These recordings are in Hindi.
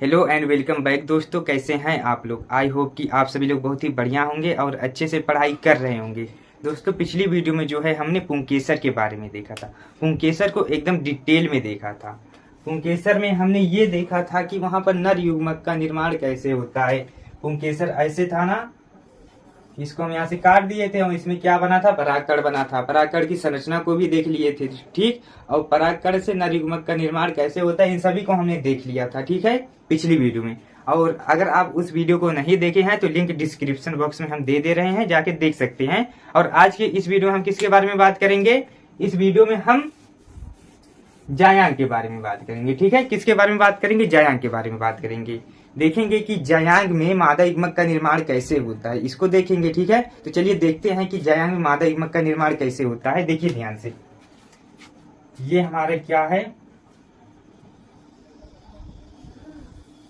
हेलो एंड वेलकम बैक दोस्तों, कैसे हैं आप लोग। आई होप कि आप सभी लोग बहुत ही बढ़िया होंगे और अच्छे से पढ़ाई कर रहे होंगे। दोस्तों पिछली वीडियो में जो है हमने पुंकेसर के बारे में देखा था। पुंकेसर को एकदम डिटेल में देखा था। पुंकेसर में हमने ये देखा था कि वहां पर नर युग्मक का निर्माण कैसे होता है। पुंकेसर ऐसे था ना, इसको हम यहाँ से काट दिए थे और इसमें क्या बना था, परागकण बना था। परागकण की संरचना को भी देख लिए थे, ठीक। और परागकण से नर युग्मक का निर्माण कैसे होता है, इन सभी को हमने देख लिया था, ठीक है, पिछली वीडियो में। और अगर आप उस वीडियो को नहीं देखे हैं तो लिंक डिस्क्रिप्शन बॉक्स में हम दे रहे हैं, जाके देख सकते हैं। और आज के इस वीडियो में हम किसके बारे में बात करेंगे, इस वीडियो में हम जायांग के बारे में बात करेंगे, ठीक है। किसके बारे में बात करेंगे, जायांग के बारे में बात करेंगे। देखेंगे कि जायांग में मादा युग्मक का निर्माण कैसे होता है, इसको देखेंगे, ठीक है। तो चलिए देखते हैं कि जायांग में मादा युग्मक का निर्माण कैसे होता है। देखिए ध्यान से, ये हमारे क्या है,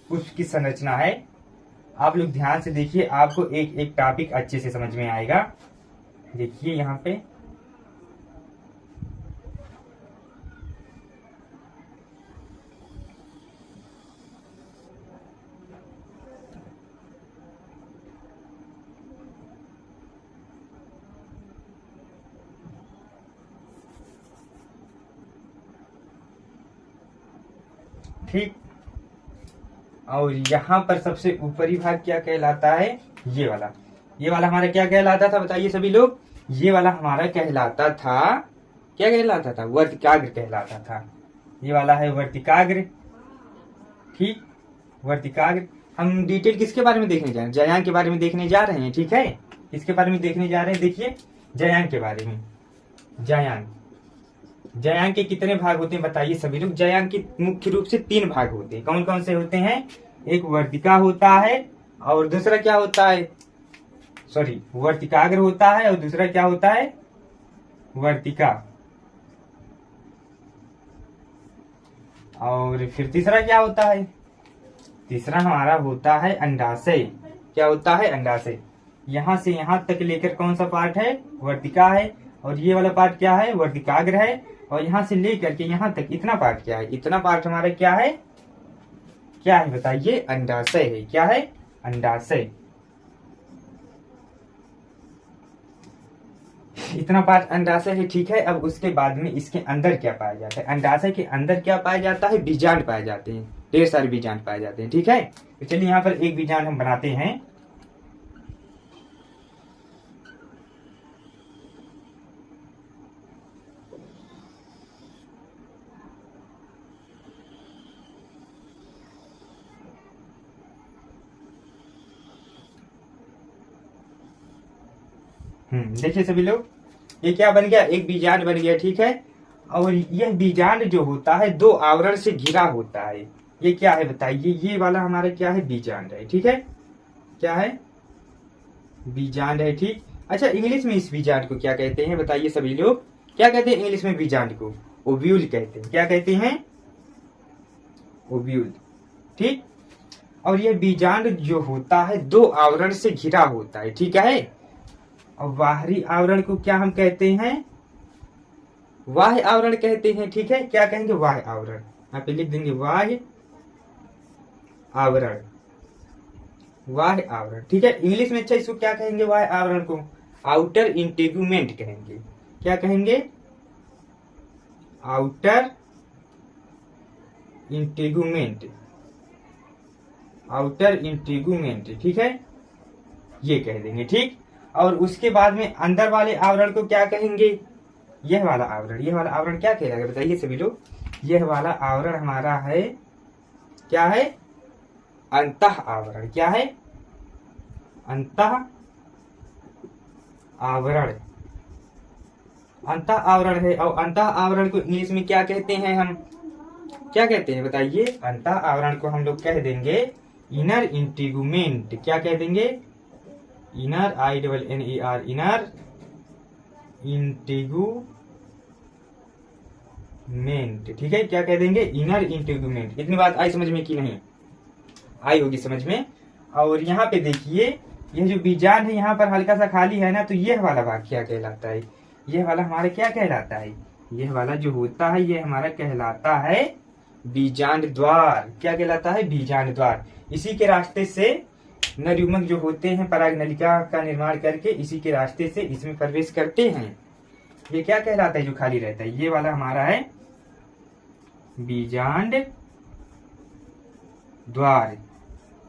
पुष्प की संरचना है। आप लोग ध्यान से देखिए, आपको एक एक टॉपिक अच्छे से समझ में आएगा। देखिए यहाँ पे ठीक। और यहाँ पर सबसे ऊपरी भाग क्या कहलाता है, ये वाला। ये वाला हमारा क्या कहलाता था, बताइए सभी लोग। ये वाला हमारा कहलाता था, क्या कहलाता था, वर्तिकाग्र कहलाता था। ये वाला है वर्तिकाग्र, ठीक। वर्तिकाग्र। हम डिटेल किसके बारे में देखने जा रहे हैं, जायांग के बारे में देखने जा रहे हैं, ठीक है। किसके बारे में देखने जा रहे हैं, देखिए जायांग के बारे में। जायांग, जायांग के कितने भाग होते हैं बताइए सभी लोग। जायांग के मुख्य रूप से 3 भाग होते हैं। कौन कौन से होते हैं, एक वर्तिका होता है और दूसरा क्या होता है, सॉरी, वर्तिकाग्र होता है और दूसरा क्या होता है, वर्तिका। और फिर तीसरा क्या होता है, तीसरा हमारा होता है अंडाशय। क्या होता है, अंडाशय। यहां से यहां तक लेकर कौन सा पार्ट है, वर्तिका है। और ये वाला पार्ट क्या है, वर्तिकाग्र है। और यहां से लेकर के यहां तक इतना पार्ट क्या है, इतना पार्ट हमारा क्या है, क्या है बताइए, अंडाशय है। क्या है, अंडाशय। इतना पार्ट अंडाशय है, ठीक है। अब उसके बाद में इसके अंदर क्या पाया जाता है, अंडाशय के अंदर क्या पाया जाता है, बीजांड पाए जाते हैं। ढेर सारे बीजांड पाए जाते हैं, ठीक है। तो चलिए यहाँ पर एक बीजांड हम बनाते हैं। देखिए सभी लोग, ये क्या बन गया, एक बीजांड बन गया, ठीक है। और यह बीजांड जो होता है 2 आवरण से घिरा होता है। ये क्या है बताइए, ये वाला हमारा क्या है, बीजांड है, ठीक है। क्या है, बीजांड है, ठीक। अच्छा, इंग्लिश में इस बीजांड को क्या कहते हैं बताइए सभी लोग। क्या कहते हैं इंग्लिश में बीजांड को, ओव्यूल कहते हैं। क्या कहते हैं, ओव्यूल, ठीक। और यह बीजांड जो होता है 2 आवरण से घिरा होता है, ठीक है। और बाहरी आवरण को क्या हम कहते हैं, बाह्य आवरण कहते हैं, ठीक है। क्या कहेंगे, बाह्य आवरण। यहाँ पे लिख देंगे बाह्य आवरण, बाह्य आवरण, ठीक है। इंग्लिश में अच्छा इसको क्या कहेंगे, बाह्य आवरण को आउटर इंटेगुमेंट कहेंगे। क्या कहेंगे, आउटर इंटेगुमेंट, आउटर इंटेगुमेंट, ठीक है, ये कह देंगे, ठीक। और उसके बाद में अंदर वाले आवरण को क्या कहेंगे, यह वाला आवरण। यह वाला आवरण क्या कहलाएगा बताइए सभी लोग। यह वाला आवरण हमारा है, क्या है, अंतः आवरण। क्या है, अंतः आवरण, अंतः आवरण है। और अंतः आवरण को इंग्लिश में क्या कहते हैं, हम क्या कहते हैं बताइए। अंतः आवरण को हम लोग कह देंगे इनर इंटेगुमेंट। क्या कह देंगे, इनर, INNER, इनर इंटेगुमेंट, ठीक है। क्या कह देंगे, इनर इंटेगुमेंट। इतनी बात आई समझ में कि नहीं, आई होगी समझ में। और यहाँ पे देखिए, यह जो बीजांड है यहाँ पर हल्का सा खाली है ना, तो यह वाला भाग क्या कहलाता है, यह वाला हमारा क्या कहलाता है, यह वाला जो होता है ये हमारा कहलाता है बीजांड द्वार क्या कहलाता है? बीजांड द्वार। इसी के रास्ते से नर युग्मक जो होते हैं पराग नलिका का निर्माण करके इसी के रास्ते से इसमें प्रवेश करते हैं। ये क्या कहलाता है जो खाली रहता है? ये वाला हमारा है बीजांड द्वार।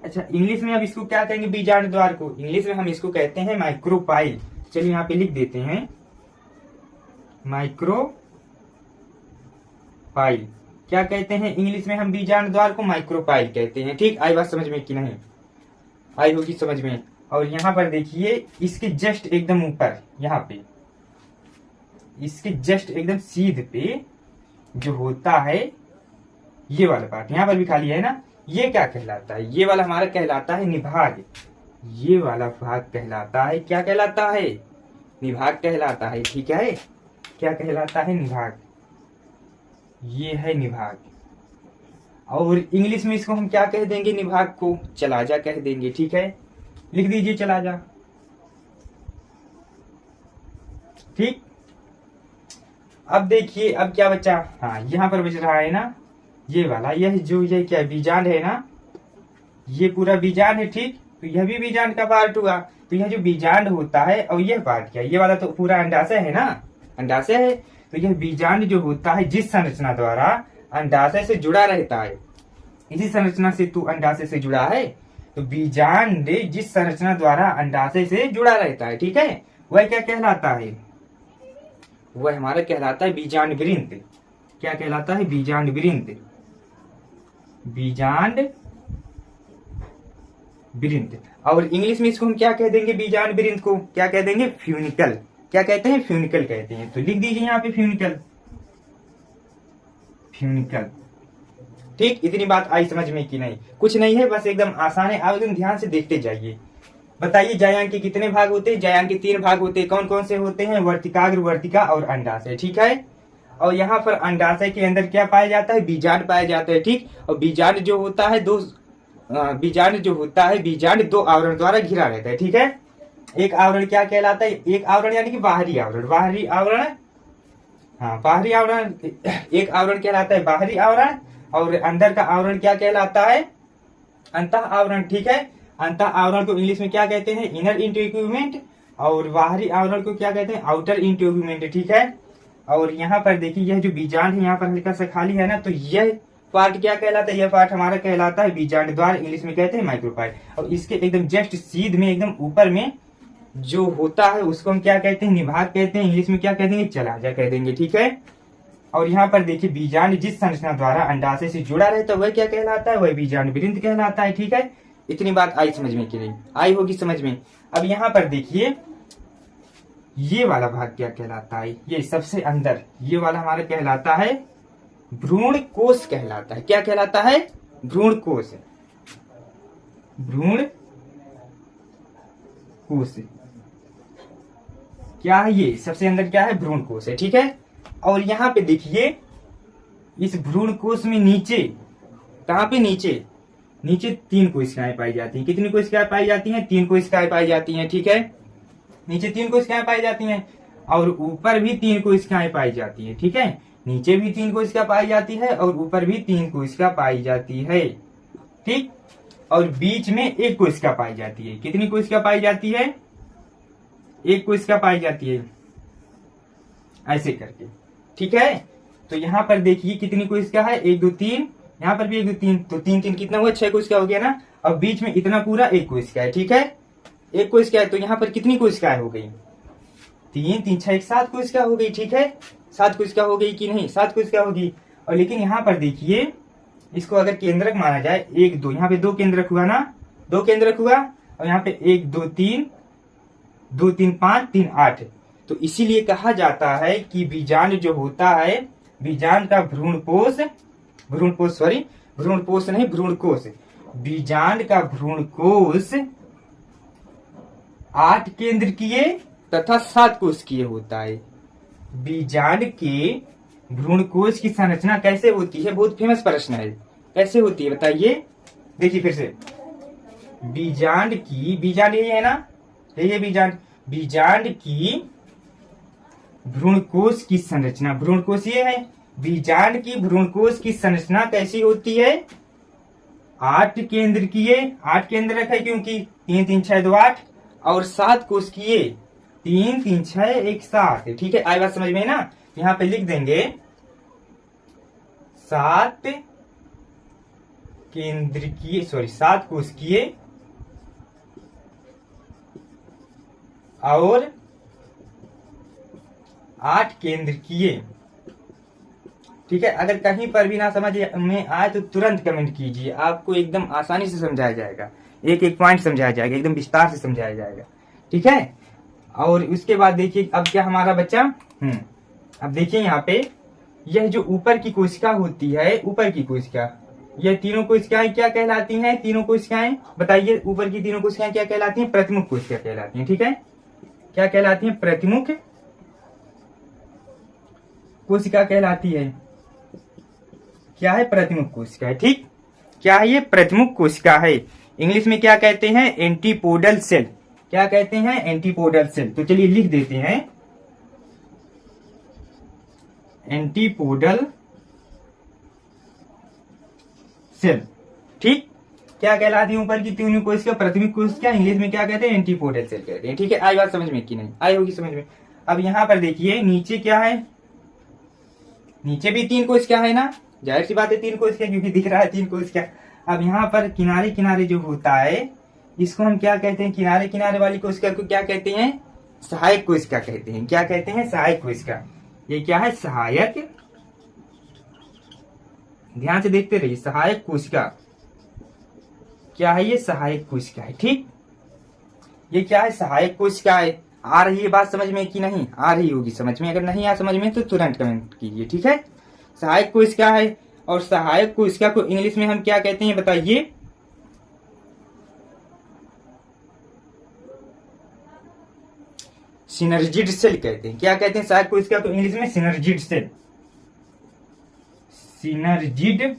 अच्छा, इंग्लिश में अब इसको क्या कहेंगे? बीजांड द्वार को इंग्लिश में हम इसको कहते हैं माइक्रोपाइल। चलिए यहाँ पे लिख देते हैं माइक्रोपाइल। क्या कहते हैं इंग्लिश में हम बीजांड द्वार को? माइक्रोपाइल कहते हैं। ठीक, आई बात समझ में कि नहीं? आई होगी समझ में। और यहाँ पर देखिए इसके जस्ट एकदम ऊपर, यहाँ पे इसके जस्ट एकदम सीध पे जो होता है ये वाला पार्ट, यहाँ पर भी खाली है ना, ये क्या कहलाता है? ये वाला हमारा कहलाता है निभाग। ये वाला भाग कहलाता है, क्या कहलाता है? निभाग कहलाता है। ठीक है, क्या कहलाता है? निभाग। ये है निभाग। और इंग्लिश में इसको हम क्या कह देंगे? निभाग को चलाजा कह देंगे। ठीक है, लिख दीजिए चलाजा। ठीक, अब देखिए अब क्या बचा? हाँ, यहाँ पर बच रहा है ना ये वाला, यह जो ये क्या बीजांड है ना, ये पूरा बीजांड है। ठीक, तो यह भी बीजांड का पार्ट हुआ। तो यह जो बीजांड होता है और यह पार्ट क्या, ये वाला तो पूरा अंडाशय है ना, अंडाशय है। तो यह बीजांड जो होता है जिस संरचना द्वारा अंडाशय से जुड़ा रहता है, इसी संरचना से तू अंडाशय से जुड़ा है, तो बीजांड जिस संरचना द्वारा अंडाशय से जुड़ा रहता है, ठीक है, वह क्या कहलाता है? वह हमारा कहलाता है बीजांड वृंत। क्या कहलाता है? बीजांड वृंत। बीजांड वृंत। और इंग्लिश में इसको हम क्या कह देंगे? बीजांड वृंत को क्या कह देंगे? फ्यूनिकल। क्या कहते हैं? फ्यूनिकल कहते हैं। तो लिख दीजिए यहाँ पे फ्यूनिकल। फ्यूनिकल। ठीक, इतनी बात आई समझ में कि नहीं? कुछ नहीं है, बस एकदम आसान है। आप एकदम ध्यान से देखते जाइए। बताइए जायांग के कितने भाग होते हैं? जायांग के 3 भाग होते हैं। कौन कौन से होते हैं? वर्तिकाग्र, वर्तिका और अंडाशय। ठीक है, और यहाँ पर अंडाशय के अंदर क्या पाया जाता है? बीजांड पाया जाता है। ठीक, और बीजांड जो होता है बीजांड 2 आवरण द्वारा घिरा रहता है। ठीक है, एक आवरण क्या कहलाता है? एक आवरण यानी कि बाहरी आवरण। बाहरी आवरण, हाँ बाहरी आवरण। एक आवरण कहलाता है बाहरी आवरण, और अंदर का आवरण क्या कहलाता है? अंतः आवरण। ठीक है, अंतः आवरण को इंग्लिश में क्या कहते हैं? इनर इंटरक्यूमेंट। और बाहरी आवरण को क्या कहते हैं? आउटर इंटरक्यूमेंट। ठीक है, और यहाँ पर देखिए यह जो बीजांड है यहाँ पर हल्का सा खाली है ना, तो यह पार्ट क्या कहलाता है? यह पार्ट हमारा कहलाता है बीजांड द्वार। इंग्लिश में कहते हैं माइक्रोपाइल। और इसके एकदम जस्ट सीध में एकदम ऊपर में जो होता है उसको हम क्या कहते हैं? निभाग कहते हैं। इंग्लिश में क्या कह देंगे? चलाजा कह देंगे। ठीक है, और यहाँ पर देखिए बीजांड जिस संरचना द्वारा अंडाशय से जुड़ा रहता है वह क्या कहलाता है? वह बीजांड वृंत कहलाता है। ठीक है, इतनी बात आई समझ में कि नहीं? आई होगी समझ में। अब यहाँ पर देखिए ये वाला भाग क्या कहलाता है? ये सबसे अंदर ये वाला हमारा कहलाता है भ्रूण कोश कहलाता है। क्या कहलाता है? भ्रूण कोश। भ्रूण कोश क्या है? ये सबसे अंदर क्या है? भ्रूण कोश है। ठीक है, और यहाँ पे देखिए इस भ्रूण कोश में नीचे, कहाँ पे? नीचे 3 कोशिकाएं पाई जाती हैं। कितनी कोशिकाएं पाई जाती हैं? 3 कोशिकाएं पाई जाती हैं। ठीक है, नीचे 3 कोशिकाएं पाई जाती हैं और ऊपर भी 3 कोशिकाएं पाई जाती हैं। ठीक है, नीचे भी 3 कोशिका पाई जाती है और ऊपर भी 3 कोशिका पाई जाती है। ठीक, और बीच में 1 कोशिका पाई जाती है। कितनी कोशिका पाई जाती है? 1 कोशिका पाई जाती है, ऐसे करके। ठीक है, तो यहाँ पर देखिए कितनी कोशिका है? 1 2 3, यहाँ पर भी 1 2 3, तो 3 3 कितना हुआ? 6 कोशिका हो गया ना। और बीच में इतना पूरा 1 कोशिका है। ठीक है, 1 कोशिका है, तो यहाँ पर कितनी कोशिकाएं हो गई? 3 3 6 7 कोशिका हो गई। ठीक है, 7 कोशिका हो गई कि नहीं? 7 कोशिका होगी। और लेकिन यहाँ पर देखिए इसको अगर केंद्रक माना जाए, 1 2, यहाँ पे 2 केंद्रक हुआ ना, 2 केंद्रक हुआ, और यहाँ पे 1 2 3, 2 3 5 3 8। तो इसीलिए कहा जाता है कि बीजांड जो होता है, बीजांड का भ्रूणकोश नहीं, भ्रूणकोश, बीजांड का भ्रूणकोश 8 केंद्रकीय तथा 7 कोशिकीय होता है। बीजांड के भ्रूणकोश की संरचना कैसे होती है? बहुत फेमस प्रश्न है। कैसे होती है बताइए? देखिए फिर से, बीजांड यही है ना, यही है बीजांड की भ्रूणकोश की संरचना। भ्रूणकोश ये है, बीजांड की भ्रूणकोश की संरचना कैसी होती है? 8 केंद्रकीय, 8 केंद्र रखे क्योंकि 3 3 6 2 8 और 7 कोशिकीय 3 3 6 1 7। ठीक है, आई बात समझ में ना? यहाँ पे लिख देंगे 7 केंद्रकीय, सॉरी 7 कोशिकीय और 8 केंद्रकीय। ठीक है, अगर कहीं पर भी ना समझ में आए तो तुरंत कमेंट कीजिए, आपको एकदम आसानी से समझाया जाएगा, एक एक पॉइंट समझाया जाएगा, एकदम विस्तार से समझाया जाएगा। ठीक है, और उसके बाद देखिए अब क्या हमारा बच्चा, अब देखिए यहाँ पे यह जो ऊपर की कोशिका होती है, ऊपर की कोशिका, यह तीनों कोशिकाएं क्या कहलाती हैं? तीनों कोशिकाएं बताइए, ऊपर की तीनों कोशिकाएं क्या कहलाती हैं? प्रतिमुख कोशिका कहलाती हैं। ठीक है, क्या कहलाती हैं? प्रतिमुख कोशिका कहलाती है। क्या है? प्रतिमुख कोशिका है। ठीक, क्या है ये? प्रतिमुख कोशिका है। इंग्लिश में क्या कहते हैं? Antipodal cell. क्या कहते हैं? Antipodal cell. तो चलिए लिख देते हैं एंटीपोडल सेल। ठीक, क्या कहलाती है ऊपर की तीनों कोशिका? प्रतिमुख कोशिका। इंग्लिश में क्या कहते हैं? एंटीपोडल सेल कहते हैं। ठीक है, आई बात समझ में कि नहीं? आई होगी समझ में। अब यहाँ पर देखिए नीचे क्या है? नीचे भी 3 कोशिका है ना, जाहिर सी बात है 3 कोशिका, क्योंकि दिख रहा है 3 कोशिका। अब यहाँ पर किनारे किनारे जो होता है इसको हम क्या कहते हैं? किनारे किनारे वाली कोशिका को क्या कहते हैं? सहायक कोशिका कहते हैं। क्या कहते हैं? सहायक कोशिका। ये क्या है? सहायक, ध्यान से देखते रहिए, सहायक कोशिका। क्या है ये? सहायक कोशिका है। ठीक, ये क्या है? सहायक कोशिका है। आ रही है बात समझ में कि नहीं? आ रही होगी समझ में, अगर नहीं आ समझ में तो तुरंत कमेंट कीजिए। ठीक है, सहायक कोशिका है। और सहायक कोशिका को इंग्लिश में हम क्या कहते हैं बताइए? सिनर्जिड सेल कहते हैं। क्या कहते हैं सहायक कोशिका को इंग्लिश में? Synergid cell. Synergid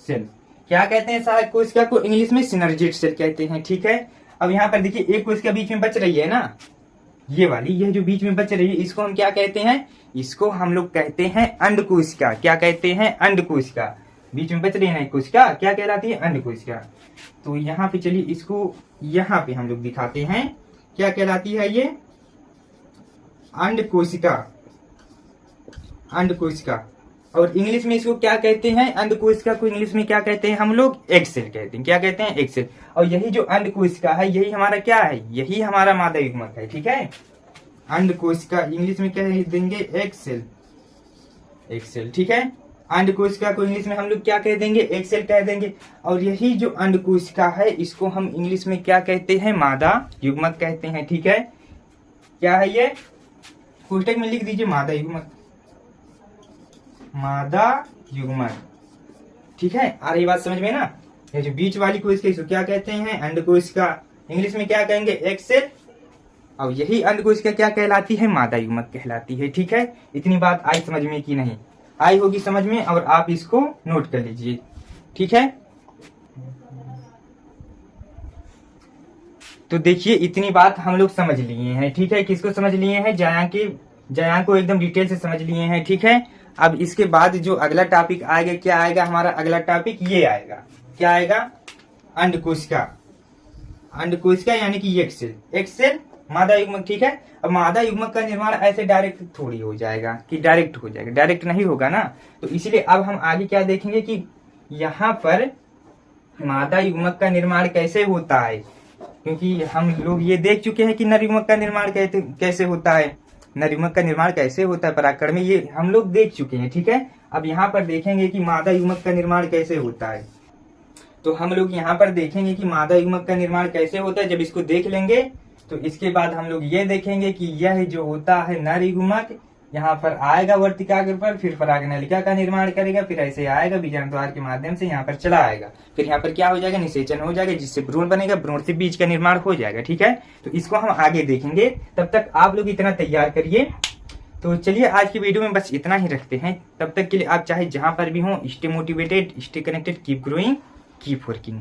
cell. क्या कहते हैं सहायक कोशिका को इंग्लिश में? सिनर्जिड सेल कहते हैं। ठीक है, अब यहाँ पर देखिए एक कोशिका बीच में बच रही है ना, ये वाली, यह जो बीच में बच रही है इसको हम क्या कहते हैं? इसको हम लोग कहते हैं अंड कोशिका। क्या कहते हैं? अंड कोशिका। बीच में बच रही है ना एक कोशिका, क्या कहलाती है? अंड कोशिका। तो यहाँ पे चलिए इसको यहाँ पे हम लोग दिखाते हैं, क्या कहलाती है ये? अंड कोशिका। अंड कोशिका। और इंग्लिश में इसको क्या कहते हैं? अंड कोशिका को इंग्लिश में क्या कहते हैं हम लोग? एग सेल कहते हैं। क्या कहते हैं? Egg cell. और यही जो अंड कोशिका है यही हमारा क्या है? यही हमारा मादा युग्मक है। ठीक है, अंड कोशिका इंग्लिश में क्या देंगे? Egg cell. Egg cell. ठीक है, अंड कोशिका को इंग्लिश में हम लोग क्या कह देंगे? एग सेल कह देंगे। और यही जो अंड कोशिका है इसको हम इंग्लिश में क्या कहते हैं? मादा युग्मक कहते हैं। ठीक है, क्या है ये? कोष्टक में लिख दीजिए मादा युग्मक। मादा युग्मक। ठीक है, आ रही बात समझ में ना? ये जो बीच वाली कोशिका इसको क्या कहते हैं? अंड कोशिका। इंग्लिश में क्या कहेंगे? Egg cell. और यही अंड कोशिका क्या कहलाती है? मादा युग्मक कहलाती है। ठीक है, इतनी बात आई समझ में कि नहीं? आई होगी समझ में, और आप इसको नोट कर लीजिए। ठीक है, तो देखिए इतनी बात हम लोग समझ लिए हैं। ठीक है, किसको समझ लिए हैं? जायांग को एकदम डिटेल से समझ लिए हैं। ठीक है, अब इसके बाद जो अगला टॉपिक आएगा, क्या आएगा हमारा अगला टॉपिक? ये आएगा, क्या आएगा? अंड कोशिका। अंड कोशिका यानी कि एग सेल। एग सेल, मादा युग्मक। ठीक है, अब मादा युग्मक का निर्माण ऐसे डायरेक्ट थोड़ी हो जाएगा कि डायरेक्ट हो जाएगा, डायरेक्ट नहीं होगा ना। तो इसलिए अब हम आगे क्या देखेंगे कि यहाँ पर मादा युग्मक का निर्माण कैसे होता है, क्योंकि हम लोग ये देख चुके हैं कि नर युग्मक का निर्माण कैसे होता है। नर युग्मक का निर्माण कैसे होता है परागकण में, ये हम लोग देख चुके हैं। ठीक है, अब यहाँ पर देखेंगे कि मादा युग्मक का निर्माण कैसे होता है। तो हम लोग यहाँ पर देखेंगे कि मादा युग्मक का निर्माण कैसे होता है। जब इसको देख लेंगे तो इसके बाद हम लोग ये देखेंगे कि यह जो होता है नर युग्मक, यहाँ पर आएगा वर्तिकाग्र पर, फिर परागनलिका का निर्माण करेगा, फिर ऐसे आएगा बीजाणु द्वार के माध्यम से यहाँ पर चला आएगा, फिर यहाँ पर क्या हो जाएगा? निषेचन हो जाएगा, जिससे भ्रूण बनेगा, भ्रूण से बीज का निर्माण हो जाएगा। ठीक है, तो इसको हम आगे देखेंगे। तब तक आप लोग इतना तैयार करिए। तो चलिए आज की वीडियो में बस इतना ही रखते हैं। तब तक के लिए आप चाहे जहां पर भी हो, stay motivated, stay connected, keep growing, keep working.